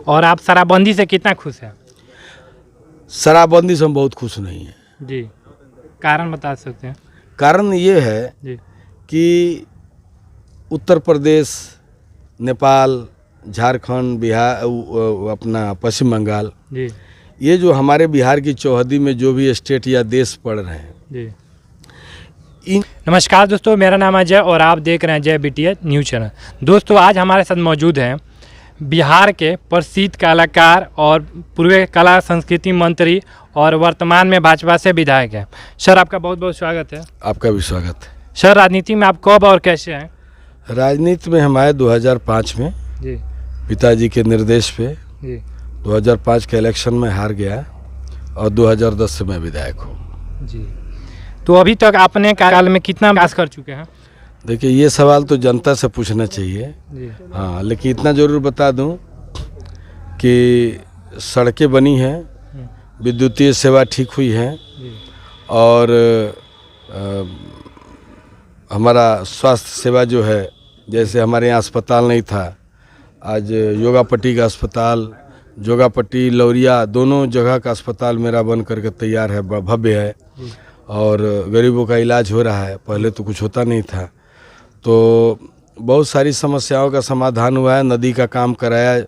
और आप शराबबंदी से कितना खुश हैं? शराबबंदी से हम बहुत खुश नहीं हैं जी, कारण बता सकते हैं? कारण ये है जी कि उत्तर प्रदेश, नेपाल, झारखंड, बिहार, अपना पश्चिम बंगाल, जी ये जो हमारे बिहार की चौहदी में जो भी स्टेट या देश पड़ रहे हैं जी। नमस्कार दोस्तों, मेरा नाम अजय और आप देख रहे हैं जय BTH न्यूज़ चैनल। दोस्तों, आज हमारे साथ मौजूद हैं बिहार के प्रसिद्ध कलाकार और पूर्व कला संस्कृति मंत्री और वर्तमान में भाजपा से विधायक हैं। सर, आपका बहुत बहुत स्वागत है। आपका भी स्वागत है। सर, राजनीति में आप कब और कैसे हैं? राजनीति में हम आए 2005 में जी पिताजी के निर्देश पे। जी 2005 के इलेक्शन में हार गया और 2010 से मैं विधायक हूँ। जी। तो अभी तक आपने काल में कितना विकास कर चुके हैं? देखिए, ये सवाल तो जनता से पूछना चाहिए। जी हाँ, लेकिन इतना ज़रूर बता दूं कि सड़कें बनी हैं, विद्युतीय सेवा ठीक हुई है और हमारा स्वास्थ्य सेवा जो है, जैसे हमारे यहाँ अस्पताल नहीं था, आज योगापट्टी का अस्पताल, जोगापट्टी, लौरिया दोनों जगह का अस्पताल मेरा बन करके तैयार है, भव्य है और गरीबों का इलाज हो रहा है। पहले तो कुछ होता नहीं था, तो बहुत सारी समस्याओं का समाधान हुआ है। नदी का काम कराया,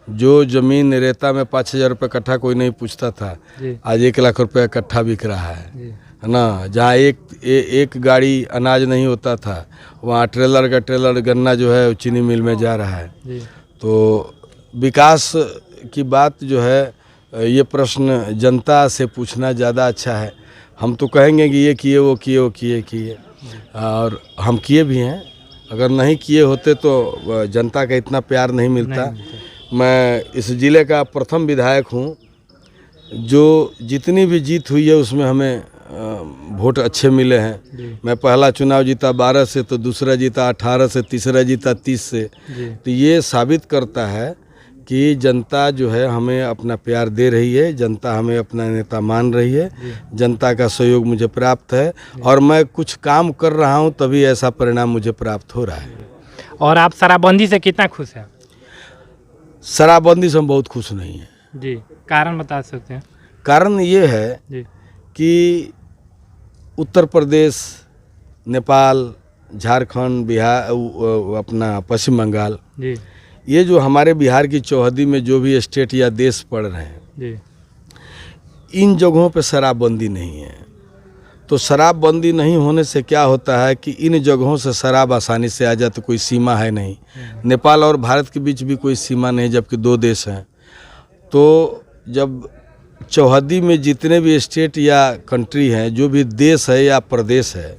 जो ज़मीन रेता में 5,000 रुपये कट्ठा कोई नहीं पूछता था, आज 1 लाख रुपये कट्ठा बिक रहा है ना। जहाँ एक गाड़ी अनाज नहीं होता था, वहाँ ट्रेलर का ट्रेलर गन्ना जो है चीनी मिल में जा रहा है। तो विकास की बात जो है, ये प्रश्न जनता से पूछना ज़्यादा अच्छा है। हम तो कहेंगे कि ये किए, वो किए, वो किए, और हम किए भी हैं। अगर नहीं किए होते तो जनता का इतना प्यार नहीं मिलता। मैं इस ज़िले का प्रथम विधायक हूँ जो जितनी भी जीत हुई है उसमें हमें वोट अच्छे मिले हैं। मैं पहला चुनाव जीता 12 से, तो दूसरा जीता 18 से, तीसरा जीता 30 से। तो ये साबित करता है कि जनता जो है हमें अपना प्यार दे रही है, जनता हमें अपना नेता मान रही है, जनता का सहयोग मुझे प्राप्त है और मैं कुछ काम कर रहा हूं तभी ऐसा परिणाम मुझे प्राप्त हो रहा है। और आप शराबबंदी से कितना खुश हैं? शराबबंदी से हम बहुत खुश नहीं हैं। जी, कारण बता सकते हैं? कारण ये है कि उत्तर प्रदेश, नेपाल, झारखंड, बिहार, अपना पश्चिम बंगाल, ये जो हमारे बिहार की चौहदी में जो भी स्टेट या देश पड़ रहे हैं, इन जगहों पे शराबबंदी नहीं है। तो शराबबंदी नहीं होने से क्या होता है कि इन जगहों से शराब आसानी से आ जाए, तो कोई सीमा है नहीं। नेपाल और भारत के बीच भी कोई सीमा नहीं, जबकि 2 देश हैं। तो जब चौहदी में जितने भी स्टेट या कंट्री हैं, जो भी देश है या प्रदेश है,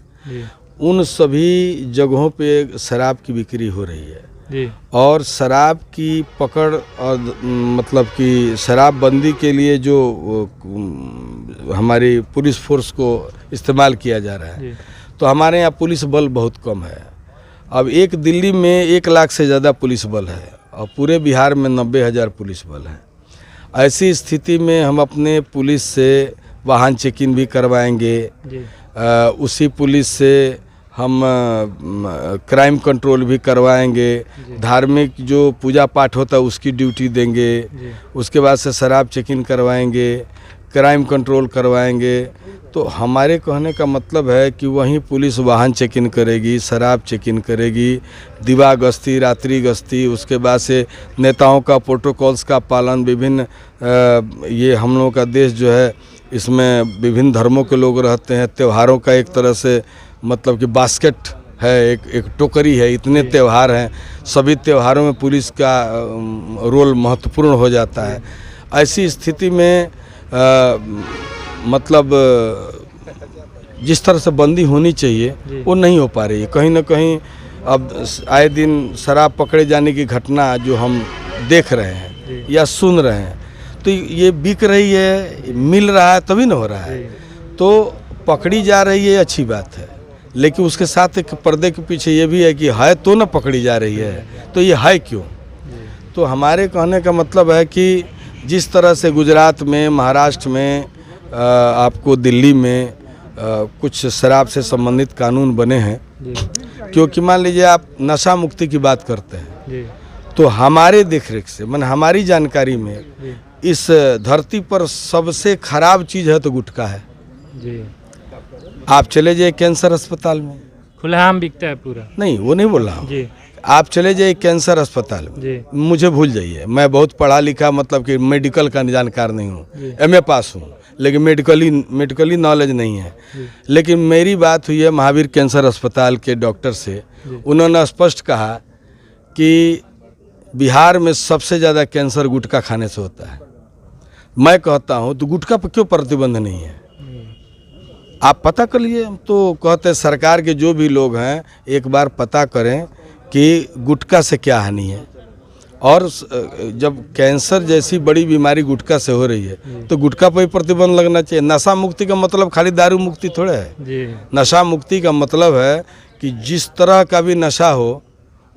उन सभी जगहों पे शराब की बिक्री हो रही है और शराब की पकड़ और मतलब कि शराबबंदी के लिए जो हमारी पुलिस फोर्स को इस्तेमाल किया जा रहा है, तो हमारे यहाँ पुलिस बल बहुत कम है। अब एक दिल्ली में 1 लाख से ज़्यादा पुलिस बल है और पूरे बिहार में 90,000 पुलिस बल है। ऐसी स्थिति में हम अपने पुलिस से वाहन चेकिंग भी करवाएंगे, उसी पुलिस से हम क्राइम कंट्रोल भी करवाएंगे, धार्मिक जो पूजा पाठ होता है उसकी ड्यूटी देंगे, उसके बाद से शराब चेकिंग करवाएंगे, क्राइम कंट्रोल करवाएंगे। तो हमारे कहने का मतलब है कि वहीं पुलिस वाहन चेकिंग करेगी, शराब चेकिंग करेगी, दिवा गश्ती, रात्रि गश्ती, उसके बाद से नेताओं का प्रोटोकॉल्स का पालन, विभिन्न ये हम लोगों का देश जो है इसमें विभिन्न धर्मों के लोग रहते हैं। त्योहारों का एक तरह से मतलब कि बास्केट है, एक टोकरी है, इतने त्यौहार हैं, सभी त्योहारों में पुलिस का रोल महत्वपूर्ण हो जाता है। ऐसी स्थिति में मतलब जिस तरह से बंदी होनी चाहिए वो नहीं हो पा रही है। कहीं ना कहीं अब आए दिन शराब पकड़े जाने की घटना जो हम देख रहे हैं या सुन रहे हैं, तो ये बिक रही है, मिल रहा है तभी ना हो रहा है। तो पकड़ी जा रही है, अच्छी बात है, लेकिन उसके साथ एक पर्दे के पीछे ये भी है कि है तो ना पकड़ी जा रही है, तो ये है क्यों? तो हमारे कहने का मतलब है कि जिस तरह से गुजरात में, महाराष्ट्र में, आपको दिल्ली में कुछ शराब से संबंधित कानून बने हैं, क्योंकि मान लीजिए आप नशा मुक्ति की बात करते हैं, तो हमारे देखरेख से मैंने हमारी जानकारी में इस धरती पर सबसे खराब चीज़ है तो गुटखा है जी। आप चले जाइए कैंसर अस्पताल में, खुलेआम बिकता है पूरा। नहीं वो नहीं बोल रहा हूँ, जी आप चले जाइए कैंसर अस्पताल में, जी मुझे भूल जाइए, मैं बहुत पढ़ा लिखा मतलब कि मेडिकल का जानकार नहीं हूँ, जी। एमए पास हूँ, लेकिन मेडिकली नॉलेज नहीं है। लेकिन मेरी बात हुई है महावीर कैंसर अस्पताल के डॉक्टर से, उन्होंने स्पष्ट कहा कि बिहार में सबसे ज़्यादा कैंसर गुटखा खाने से होता है। मैं कहता हूँ तो गुटखा पर क्यों प्रतिबंध नहीं है, आप पता कर लिए। हम तो कहते हैं सरकार के जो भी लोग हैं एक बार पता करें कि गुटखा से क्या हानि है, और जब कैंसर जैसी बड़ी बीमारी गुटखा से हो रही है तो गुटखा पर ही प्रतिबंध लगना चाहिए। नशा मुक्ति का मतलब खाली दारू मुक्ति थोड़ा है जी। नशा मुक्ति का मतलब है कि जिस तरह का भी नशा हो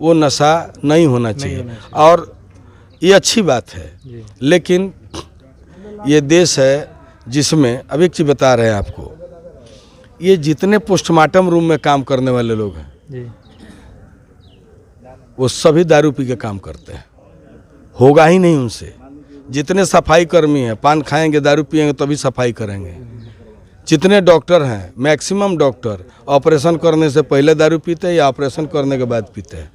वो नशा नहीं होना चाहिए, और ये अच्छी बात है। लेकिन ये देश है जिसमें अब एक चीज़ बता रहे हैं आपको, ये जितने पोस्टमार्टम रूम में काम करने वाले लोग हैं जी। वो सभी दारू पी के काम करते हैं, होगा ही नहीं उनसे। जितने सफाई कर्मी हैं पान खाएंगे दारू पिएंगे तभी सफाई करेंगे। जितने डॉक्टर हैं मैक्सिमम डॉक्टर ऑपरेशन करने से पहले दारू पीते हैं या ऑपरेशन करने के बाद पीते हैं।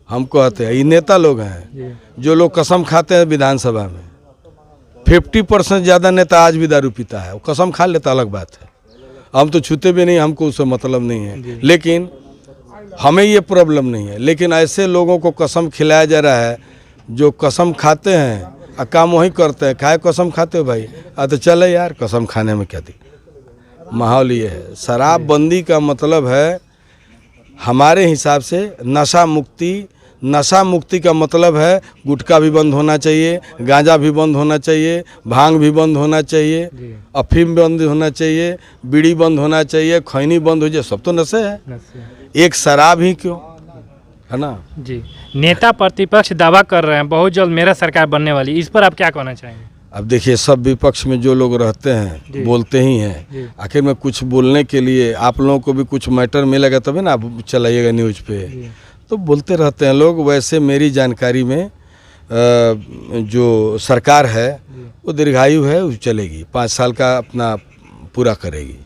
हम कहते हैं ये नेता लोग हैं जो लोग कसम खाते हैं विधानसभा में, 50% ज़्यादा नेता आज भी दारू पीता है, वो कसम खा लेता अलग बात है, हम तो छूते भी नहीं, हमको उससे मतलब नहीं है, लेकिन हमें ये प्रॉब्लम नहीं है। लेकिन ऐसे लोगों को कसम खिलाया जा रहा है जो कसम खाते हैं और काम वही करते हैं। खाए कसम खाते हो भाई, तो चले यार कसम खाने में क्या दी। माहौल ये है, शराबबंदी का मतलब है हमारे हिसाब से नशा मुक्ति। नशा मुक्ति का मतलब है गुटखा भी बंद होना चाहिए, गांजा भी बंद होना चाहिए, भांग भी बंद होना चाहिए, अफीम बंद होना चाहिए, बीड़ी बंद होना चाहिए, खैनी बंद हो जाए, सब तो नशे है, एक शराब ही क्यों, है ना जी। नेता प्रतिपक्ष दावा कर रहे हैं बहुत जल्द मेरा सरकार बनने वाली, इस पर आप क्या कहना चाहेंगे? अब देखिए सब विपक्ष में जो लोग रहते हैं बोलते ही हैं, आखिर में कुछ बोलने के लिए आप लोगों को भी कुछ मैटर मिलेगा तभी ना आप चलाइएगा न्यूज़ पे, तो बोलते रहते हैं लोग। वैसे मेरी जानकारी में जो सरकार है वो दीर्घायु है, वो चलेगी, 5 साल का अपना पूरा करेगी।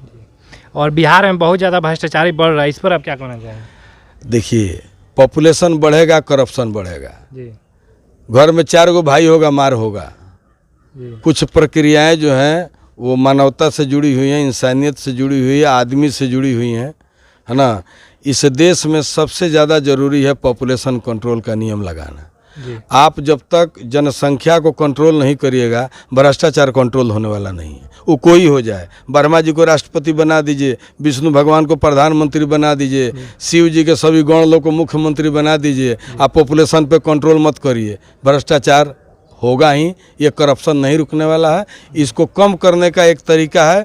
और बिहार में बहुत ज़्यादा भ्रष्टाचारी बढ़ रहा है, इस पर आप क्या कहना चाहेंगे? देखिए पॉपुलेशन बढ़ेगा करप्शन बढ़ेगा, जी घर में 4 गो भाई होगा मार होगा। कुछ प्रक्रियाएं जो हैं वो मानवता से जुड़ी हुई हैं, इंसानियत से जुड़ी हुई है, आदमी से जुड़ी हुई हैं, है ना। इस देश में सबसे ज़्यादा ज़रूरी है पॉपुलेशन कंट्रोल का नियम लगाना। आप जब तक जनसंख्या को कंट्रोल नहीं करिएगा भ्रष्टाचार कंट्रोल होने वाला नहीं है। वो कोई हो जाए, ब्रह्मा जी को राष्ट्रपति बना दीजिए, विष्णु भगवान को प्रधानमंत्री बना दीजिए, शिव जी के सभी गण लोग को मुख्यमंत्री बना दीजिए, आप पॉपुलेशन पे कंट्रोल मत करिए, भ्रष्टाचार होगा ही। ये करप्शन नहीं रुकने वाला है। इसको कम करने का एक तरीका है,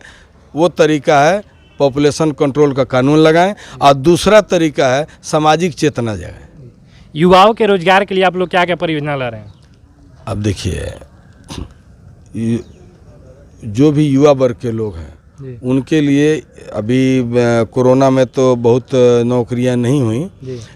वो तरीका है पॉपुलेशन कंट्रोल का कानून लगाएं, और दूसरा तरीका है सामाजिक चेतना जगाएं। युवाओं के रोजगार के लिए आप लोग क्या क्या परियोजना ला रहे हैं? अब देखिए जो भी युवा वर्ग के लोग हैं उनके लिए अभी कोरोना में तो बहुत नौकरियां नहीं हुई,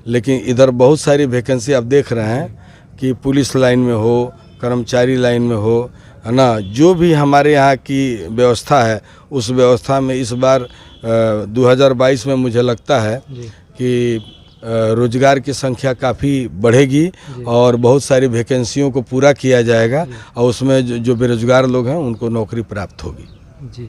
लेकिन इधर बहुत सारी वैकेंसी आप देख रहे हैं कि पुलिस लाइन में हो, कर्मचारी लाइन में हो, है ना। जो भी हमारे यहाँ की व्यवस्था है उस व्यवस्था में इस बार 2022 में मुझे लगता है कि रोजगार की संख्या काफ़ी बढ़ेगी और बहुत सारी वैकेंसियों को पूरा किया जाएगा, और उसमें जो बेरोजगार लोग हैं उनको नौकरी प्राप्त होगी। जी।